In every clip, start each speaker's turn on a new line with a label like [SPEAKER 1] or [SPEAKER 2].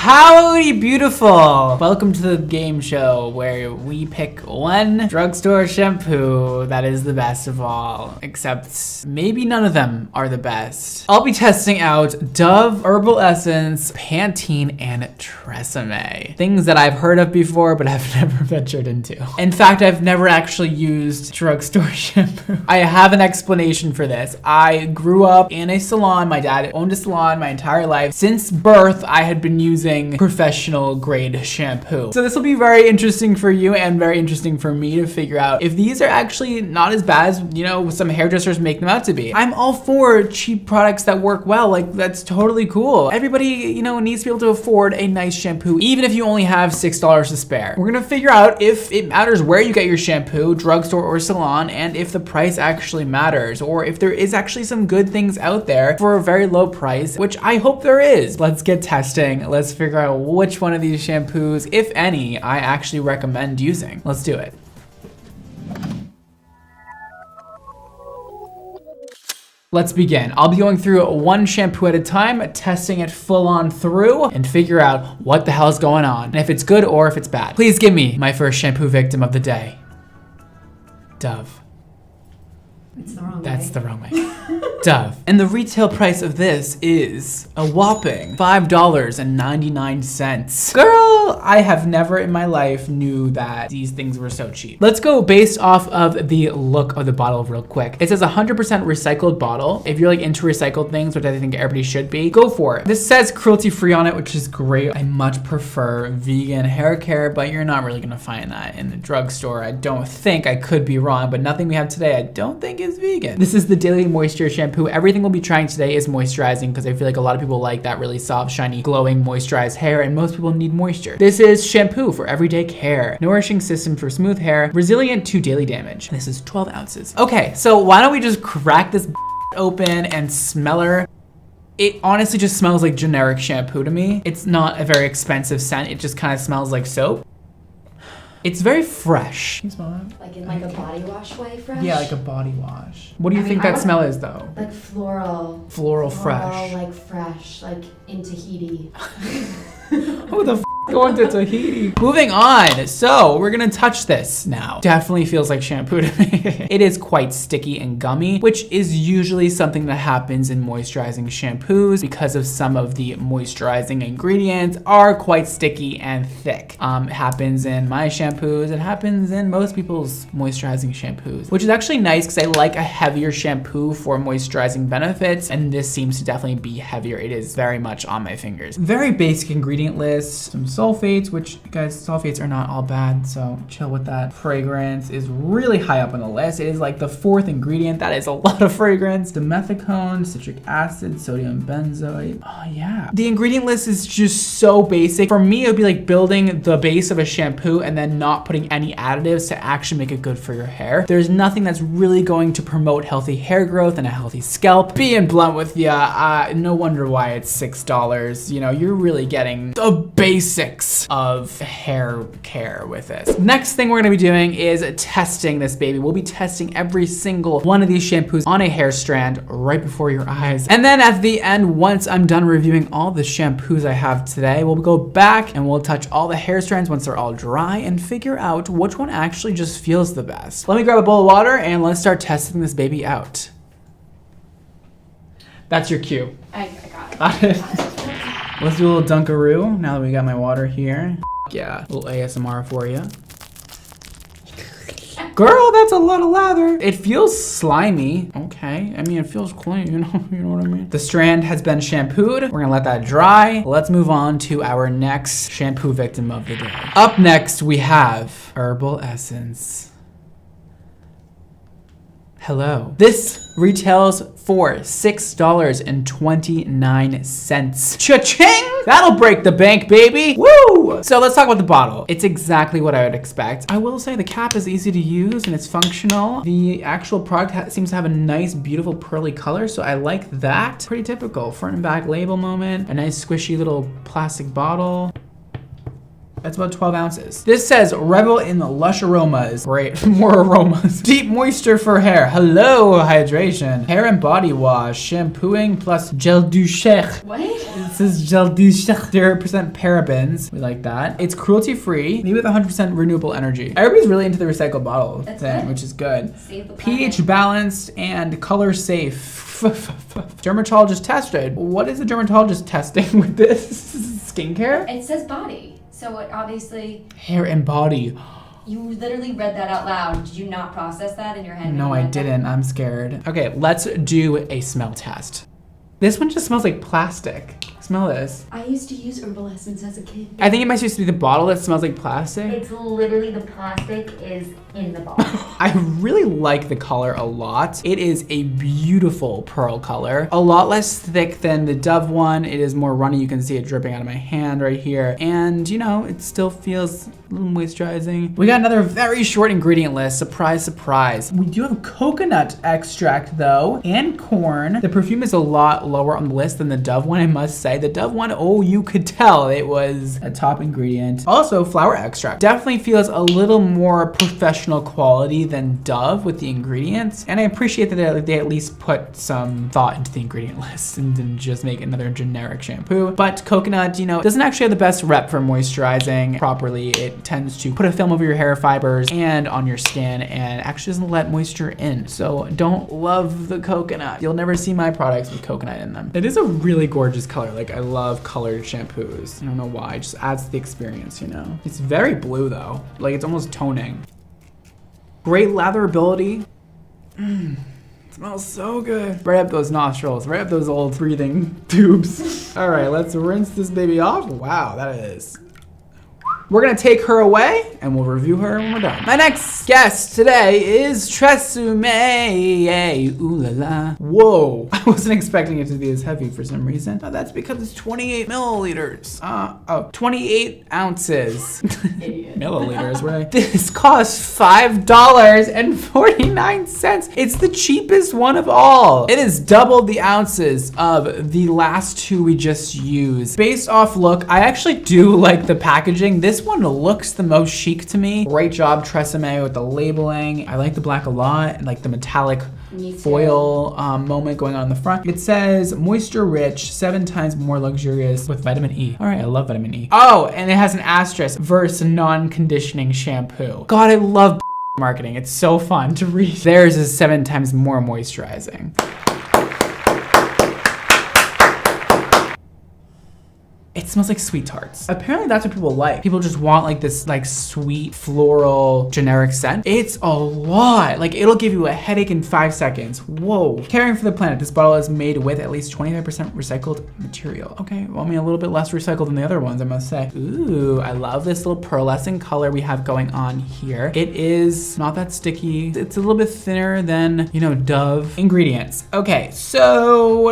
[SPEAKER 1] Howdy, beautiful! Welcome to the game show where we pick one drugstore shampoo that is the best of all, except maybe none of them are the best. I'll be testing out Dove, Herbal Essence, Pantene, and Tresemme. Things that I've heard of before, but I've never ventured into. In fact, I've never actually used drugstore shampoo. I have an explanation for this. I grew up in a salon. My dad owned a salon my entire life. Since birth, I had been using professional grade shampoo. So this will be very interesting for you and very interesting for me to figure out if these are actually not as bad as, you know, some hairdressers make them out to be. I'm all for cheap products that work well. Like, that's totally cool. Everybody, you know, needs to be able to afford a nice shampoo, even if you only have $6 to spare. We're gonna figure out if it matters where you get your shampoo, drugstore or salon, and if the price actually matters, or if there is actually some good things out there for a very low price, which I hope there is. Let's get testing. Let's figure out which one of these shampoos, if any, I actually recommend using. Let's do it. Let's begin. I'll be going through one shampoo at a time, testing it full on through, and figure out what the hell is going on, and if it's good or if it's bad. Please give me my first shampoo victim of the day. Dove.
[SPEAKER 2] It's the wrong way.
[SPEAKER 1] That's the wrong way. Dove. And the retail price of this is a whopping $5.99. Girl, I have never in my life knew that these things were so cheap. Let's go based off of the look of the bottle real quick. It says 100% recycled bottle. If you're like into recycled things, which I think everybody should be, go for it. This says cruelty free on it, which is great. I much prefer vegan hair care, but you're not really gonna find that in the drugstore. I don't think. I could be wrong, but nothing we have today I don't think is vegan. This is the Daily Moisture Shampoo. Everything we'll be trying today is moisturizing because I feel like a lot of people like that really soft, shiny, glowing, moisturized hair, and most people need moisture. This is shampoo for everyday care. Nourishing system for smooth hair, resilient to daily damage. This is 12 ounces. Okay, so why don't we just crack this open and smell her? It honestly just smells like generic shampoo to me. It's not a very expensive scent. It just kind of smells like soap. It's very fresh. Can you smell that?
[SPEAKER 2] Like in like a body wash way fresh?
[SPEAKER 1] Yeah, like a body wash. What do you think that smell is though?
[SPEAKER 2] Like floral.
[SPEAKER 1] Floral fresh.
[SPEAKER 2] Like fresh, like in Tahiti.
[SPEAKER 1] Who the f going to Tahiti? Moving on. So we're gonna touch this now. Definitely feels like shampoo to me. It is quite sticky and gummy, which is usually something that happens in moisturizing shampoos because of some of the moisturizing ingredients are quite sticky and thick. It happens in my shampoos. It happens in most people's moisturizing shampoos, which is actually nice because I like a heavier shampoo for moisturizing benefits, and this seems to definitely be heavier. It is very much on my fingers. Very basic ingredient list. Some sulfates, which guys, sulfates are not all bad, so chill with that. Fragrance is really high up on the list. It is like the 4th ingredient. That is a lot of fragrance. Dimethicone, citric acid, sodium benzoate. Oh yeah. The ingredient list is just so basic. For me, it would be like building the base of a shampoo and then not putting any additives to actually make it good for your hair. There's nothing that's really going to promote healthy hair growth and a healthy scalp. Being blunt with ya, no wonder why it's $6. You know, you're really getting the basics of hair care with this. Next thing we're gonna be doing is testing this baby. We'll be testing every single one of these shampoos on a hair strand right before your eyes. And then at the end, once I'm done reviewing all the shampoos I have today, we'll go back and we'll touch all the hair strands once they're all dry and figure out which one actually just feels the best. Let me grab a bowl of water and let's start testing this baby out. That's your cue.
[SPEAKER 2] I got it.
[SPEAKER 1] Let's do a little dunkaroo now that we got my water here. Yeah, a little ASMR for you. Girl, that's a lot of lather. It feels slimy. Okay, I mean, it feels clean, you know what I mean? The strand has been shampooed. We're gonna let that dry. Let's move on to our next shampoo victim of the day. Up next, we have Herbal Essence. Hello. This retails for $6.29. Cha-ching! That'll break the bank, baby. Woo! So let's talk about the bottle. It's exactly what I would expect. I will say the cap is easy to use and it's functional. The actual product seems to have a nice, beautiful, pearly color, so I like that. Pretty typical front and back label moment. A nice squishy little plastic bottle. That's about 12 ounces. This says revel in the lush aromas. Great, more aromas. Deep moisture for hair. Hello, hydration. Hair and body wash, shampooing plus gel douche.
[SPEAKER 2] What?
[SPEAKER 1] It says gel douche. 0% parabens. We like that. It's cruelty free, made with 100% renewable energy. Everybody's really into the recycled bottle
[SPEAKER 2] That's
[SPEAKER 1] thing,
[SPEAKER 2] good.
[SPEAKER 1] which is good.
[SPEAKER 2] Save the
[SPEAKER 1] pH
[SPEAKER 2] planet.
[SPEAKER 1] balanced and color safe. Dermatologist tested. What is the dermatologist testing with this? Skincare?
[SPEAKER 2] It says body, so it obviously.
[SPEAKER 1] Hair and body.
[SPEAKER 2] You literally read that out loud. Did you not process that in your head?
[SPEAKER 1] No, I didn't. I'm scared. Okay, let's do a smell test. This one just smells like plastic. Smell this.
[SPEAKER 2] I used to use Herbal Essence as a kid.
[SPEAKER 1] I think it might just be the bottle that smells like plastic.
[SPEAKER 2] It's literally the plastic is in the bottle.
[SPEAKER 1] I really like the color a lot. It is a beautiful pearl color. A lot less thick than the Dove one. It is more runny. You can see it dripping out of my hand right here. And you know, it still feels a little moisturizing. We got another very short ingredient list. Surprise, surprise. We do have coconut extract though, and corn. The perfume is a lot lower on the list than the Dove one, I must say. The Dove one, oh, you could tell it was a top ingredient. Also, flower extract. Definitely feels a little more professional quality than Dove with the ingredients. And I appreciate that they at least put some thought into the ingredient list and didn't just make another generic shampoo. But coconut, you know, doesn't actually have the best rep for moisturizing properly. It tends to put a film over your hair fibers and on your skin and actually doesn't let moisture in. So don't love the coconut. You'll never see my products with coconut in them. It is a really gorgeous color. Like, I love colored shampoos. I don't know why, it just adds to the experience, you know? It's very blue though. Like, it's almost toning. Great latherability. Smells so good. Right up those nostrils, right up those old breathing tubes. All right, let's rinse this baby off. Wow, that is. We're gonna take her away and we'll review her when we're done. My next guest today is Tresemme. Ooh la la. Whoa, I wasn't expecting it to be this heavy for some reason. Oh, that's because it's 28 milliliters. 28 ounces. Milliliters, right? This costs $5.49. It's the cheapest one of all. It is double the ounces of the last two we just used. Based off look, I actually do like the packaging. This one looks the most chic to me. Great job, Tresemme, with the labeling. I like the black a lot, and like the metallic foil moment going on in the front. It says moisture rich, 7 times more luxurious with vitamin E. All right, I love vitamin E. Oh, and it has an asterisk versus non-conditioning shampoo. God, I love marketing. It's so fun to read. Theirs is 7 times more moisturizing. It smells like sweet tarts. Apparently that's what people like. People just want like this like sweet floral generic scent. It's a lot. Like it'll give you a headache in 5 seconds. Whoa. Caring for the planet. This bottle is made with at least 25% recycled material. Okay, well, I mean a little bit less recycled than the other ones, I must say. Ooh, I love this little pearlescent color we have going on here. It is not that sticky. It's a little bit thinner than, you know, Dove. Ingredients. Okay, so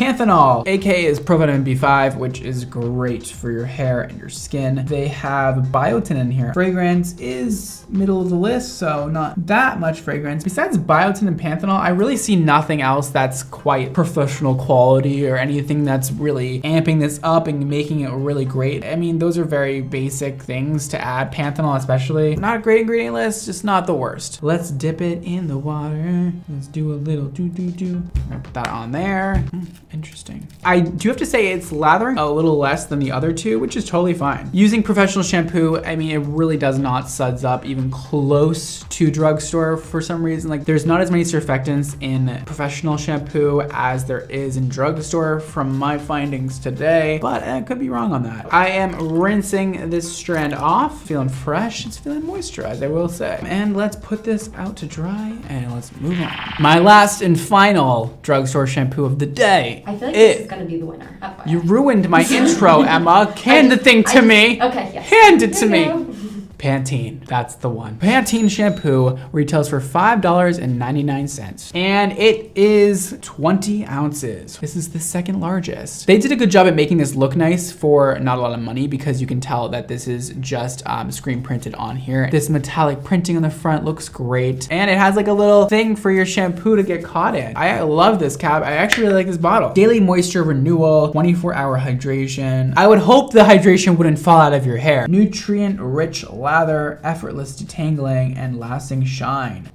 [SPEAKER 1] panthenol, aka is provitamin B5, which is great for your hair and your skin. They have biotin in here. Fragrance is middle of the list, so not that much fragrance. Besides biotin and panthenol, I really see nothing else that's quite professional quality or anything that's really amping this up and making it really great. I mean, those are very basic things to add. Panthenol especially. Not a great ingredient list, just not the worst. Let's dip it in the water. Let's do a little do-do-do. I'm gonna put that on there. Interesting. I do have to say it's lathering a little less than the other two, which is totally fine. Using professional shampoo, I mean, it really does not suds up even close to drugstore for some reason. Like there's not as many surfactants in professional shampoo as there is in drugstore from my findings today, but I could be wrong on that. I am rinsing this strand off, feeling fresh. It's feeling moisturized, I will say. And let's put this out to dry and let's move on. My last and final drugstore shampoo of the day.
[SPEAKER 2] I feel like this is gonna be the winner.
[SPEAKER 1] You ruined my intro, Emma. Hand the thing to me.
[SPEAKER 2] Okay, yes.
[SPEAKER 1] Hand it to me. Pantene, that's the one. Pantene shampoo retails for $5.99 and it is 20 ounces. This is the second largest. They did a good job at making this look nice for not a lot of money because you can tell that this is just screen printed on here. This metallic printing on the front looks great. And it has like a little thing for your shampoo to get caught in. I love this cap. I actually really like this bottle. Daily moisture renewal, 24-hour hydration. I would hope the hydration wouldn't fall out of your hair. Nutrient-rich lather, effortless detangling, and lasting shine.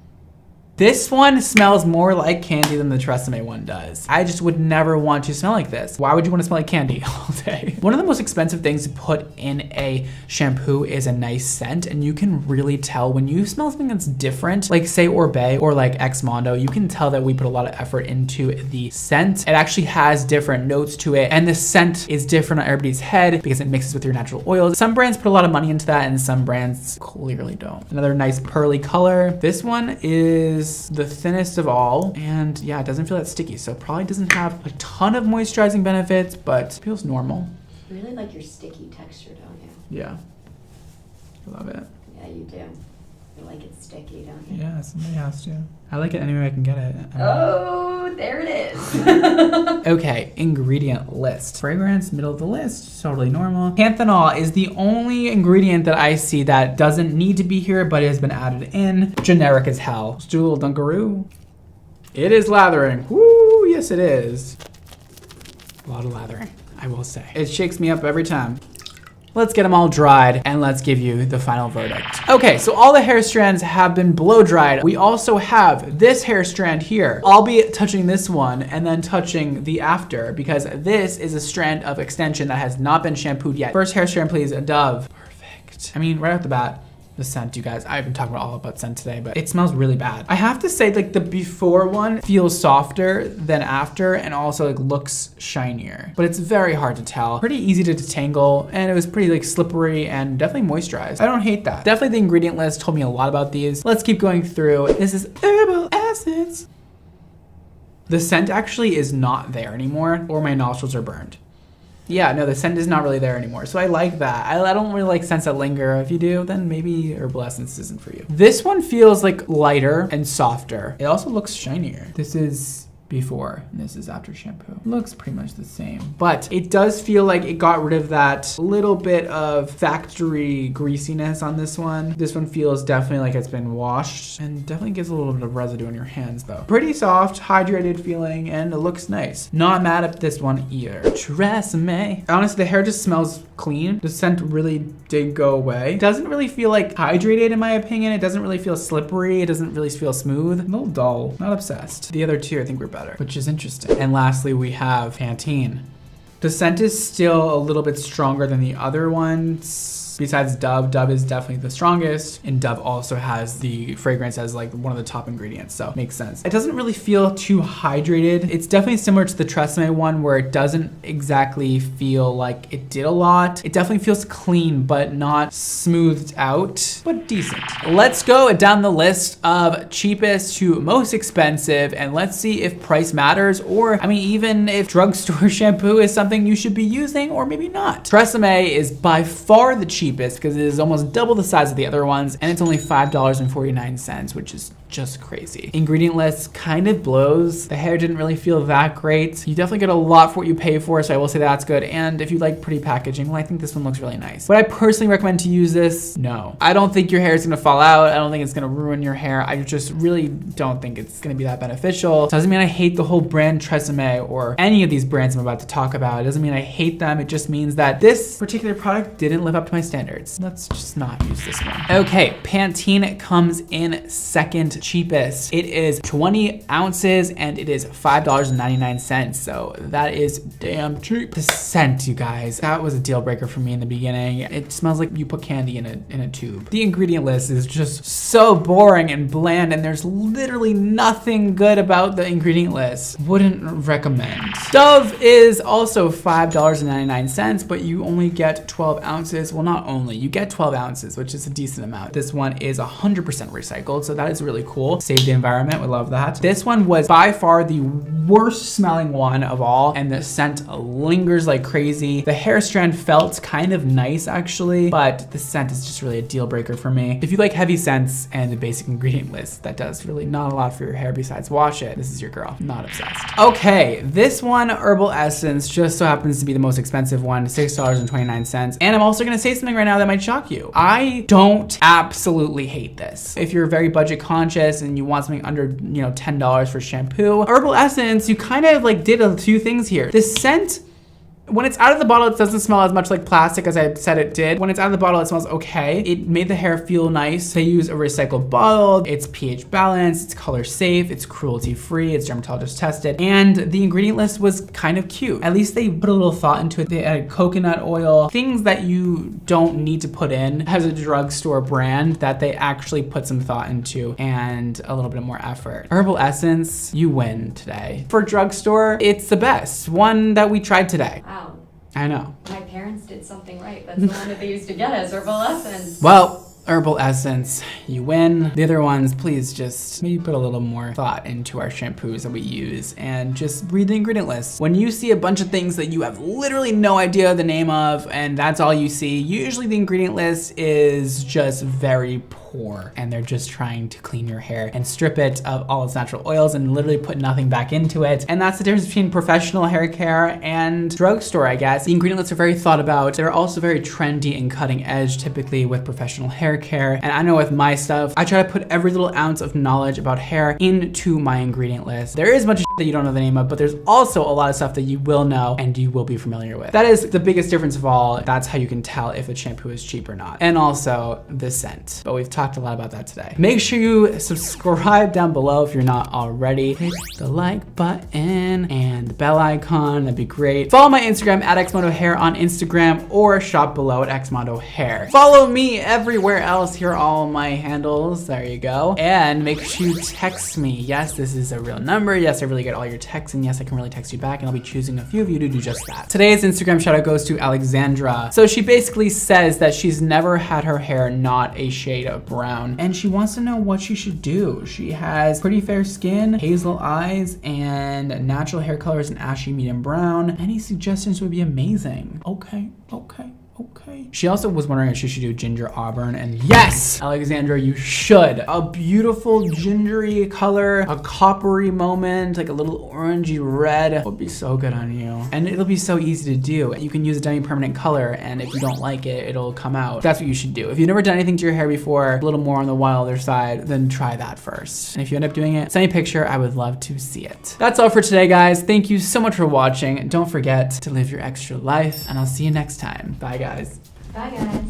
[SPEAKER 1] This one smells more like candy than the Tresemme one does. I just would never want to smell like this. Why would you want to smell like candy all day? One of the most expensive things to put in a shampoo is a nice scent, and you can really tell when you smell something that's different, like say Orbe or like Ex Mondo, you can tell that we put a lot of effort into the scent. It actually has different notes to it, and the scent is different on everybody's head because it mixes with your natural oils. Some brands put a lot of money into that, and some brands clearly don't. Another nice pearly color. This one is the thinnest of all, and yeah, it doesn't feel that sticky, so it probably doesn't have a ton of moisturizing benefits, but it feels normal.
[SPEAKER 2] You really like your sticky texture, don't you?
[SPEAKER 1] Yeah, I love it.
[SPEAKER 2] Yeah, you do. You like it sticky, don't you?
[SPEAKER 1] Yeah, somebody has to. I like it any way I can get it.
[SPEAKER 2] Oh, there it is.
[SPEAKER 1] Okay, ingredient list. Fragrance, middle of the list, totally normal. Panthenol is the only ingredient that I see that doesn't need to be here, but it has been added in. Generic as hell. Let's do a little Dunkaroo. It is lathering. Woo, yes it is. A lot of lathering, I will say. It shakes me up every time. Let's get them all dried and let's give you the final verdict. Okay, so all the hair strands have been blow dried. We also have this hair strand here. I'll be touching this one and then touching the after because this is a strand of extension that has not been shampooed yet. First hair strand, please, Dove. Perfect. I mean, right off the bat, the scent, you guys. I've been talking all about scent today, but it smells really bad. I have to say, like, the before one feels softer than after and also like looks shinier, but it's very hard to tell. Pretty easy to detangle, and it was pretty like slippery and definitely moisturized. I don't hate that. Definitely the ingredient list told me a lot about these. Let's keep going through. This is herbal essence. The scent actually is not there anymore, or my nostrils are burned. Yeah, no, the scent is not really there anymore. So I like that. I don't really like scents that linger. If you do, then maybe herbal essence isn't for you. This one feels like lighter and softer. It also looks shinier. This is before, and this is after shampoo. Looks pretty much the same, but it does feel like it got rid of that little bit of factory greasiness on this one. This one feels definitely like it's been washed and definitely gives a little bit of residue on your hands though. Pretty soft, hydrated feeling, and it looks nice. Not mad at this one either. Tresemme. Honestly, the hair just smells clean. The scent really did go away. Doesn't really feel like hydrated in my opinion. It doesn't really feel slippery. It doesn't really feel smooth. A little dull, not obsessed. The other two I think were better, which is interesting. And lastly, we have Pantene. The scent is still a little bit stronger than the other ones. Besides Dove, Dove is definitely the strongest, and Dove also has the fragrance as like one of the top ingredients, so makes sense. It doesn't really feel too hydrated. It's definitely similar to the Tresemme one where it doesn't exactly feel like it did a lot. It definitely feels clean, but not smoothed out, but decent. Let's go down the list of cheapest to most expensive, and let's see if price matters, or I mean, even if drugstore shampoo is something you should be using, or maybe not. Tresemme is by far the cheapest because it is almost double the size of the other ones, and it's only $5.49, which is just crazy. Ingredient list kind of blows. The hair didn't really feel that great. You definitely get a lot for what you pay for, so I will say that's good. And if you like pretty packaging, well, I think this one looks really nice. Would I personally recommend to use this? No. I don't think your hair is gonna fall out. I don't think it's gonna ruin your hair. I just really don't think it's gonna be that beneficial. Doesn't mean I hate the whole brand Tresemme or any of these brands I'm about to talk about. It doesn't mean I hate them. It just means that this particular product didn't live up to my standards. Let's just not use this one. Okay, Pantene comes in second cheapest. It is 20 ounces and it is $5.99. So that is damn cheap. The scent, you guys, that was a deal breaker for me in the beginning. It smells like you put candy in a tube. The ingredient list is just so boring and bland, and there's literally nothing good about the ingredient list. Wouldn't recommend. Dove is also $5.99, but you only get 12 ounces. Well, not only, you get 12 ounces, which is a decent amount. This one is 100% recycled, so that is really cool. Save the environment, we love that. This one was by far the worst smelling one of all, and the scent lingers like crazy. The hair strand felt kind of nice actually, but the scent is just really a deal breaker for me. If you like heavy scents and the basic ingredient list that does really not a lot for your hair besides wash it, this is your girl. Not obsessed. Okay, this one, Herbal Essence, just so happens to be the most expensive one, $6.29. And I'm also gonna say something right now that might shock you. I don't absolutely hate this. If you're very budget conscious and you want something under, you know, $10 for shampoo, Herbal Essence, you kind of like did a few things here. The scent, when it's out of the bottle, it doesn't smell as much like plastic as I said it did. When it's out of the bottle, it smells okay. It made the hair feel nice. They use a recycled bottle. It's pH balanced, it's color safe, it's cruelty free, it's dermatologist tested. And the ingredient list was kind of cute. At least they put a little thought into it. They added coconut oil, things that you don't need to put in as a drugstore brand that they actually put some thought into and a little bit more effort. Herbal Essence, you win today. For drugstore, it's the best. One that we tried today.
[SPEAKER 2] Wow.
[SPEAKER 1] I know.
[SPEAKER 2] My parents did something right. That's the one that they used to get us, Herbal Essence.
[SPEAKER 1] Well, Herbal Essence, you win. The other ones, please just maybe put a little more thought into our shampoos that we use and just read the ingredient list. When you see a bunch of things that you have literally no idea the name of and that's all you see, usually the ingredient list is just very poor and they're just trying to clean your hair and strip it of all its natural oils and literally put nothing back into it. And that's the difference between professional hair care and drugstore, I guess. The ingredient lists are very thought about. They're also very trendy and cutting edge, typically with professional hair care. And I know with my stuff, I try to put every little ounce of knowledge about hair into my ingredient list. There is a bunch of shit that you don't know the name of, but there's also a lot of stuff that you will know and you will be familiar with. That is the biggest difference of all. That's how you can tell if a shampoo is cheap or not. And also the scent. But we've talked a lot about that today. Make sure you subscribe down below if you're not already. Hit the like button and the bell icon, that'd be great. Follow my Instagram at xmondohair on Instagram or shop below at xmondohair. Follow me everywhere else. Here are all my handles. There you go. And make sure you text me. Yes, this is a real number. Yes, I really get all your texts, and yes, I can really text you back, and I'll be choosing a few of you to do just that. Today's Instagram shout out goes to Alexandra. So she basically says that she's never had her hair not a shade of brown, and she wants to know what she should do. She has pretty fair skin, hazel eyes, and natural hair color is an ashy medium brown. Any suggestions would be amazing. Okay. She also was wondering if she should do ginger auburn, and yes, Alexandra, you should. A beautiful gingery color, a coppery moment, like a little orangey red would be so good on you. And it'll be so easy to do. You can use a demi-permanent color, and if you don't like it, it'll come out. That's what you should do. If you've never done anything to your hair before, a little more on the wilder side, then try that first. And if you end up doing it, send me a picture. I would love to see it. That's all for today, guys. Thank you so much for watching. Don't forget to live your extra life, and I'll see you next time. Bye, guys.
[SPEAKER 2] Bye, guys.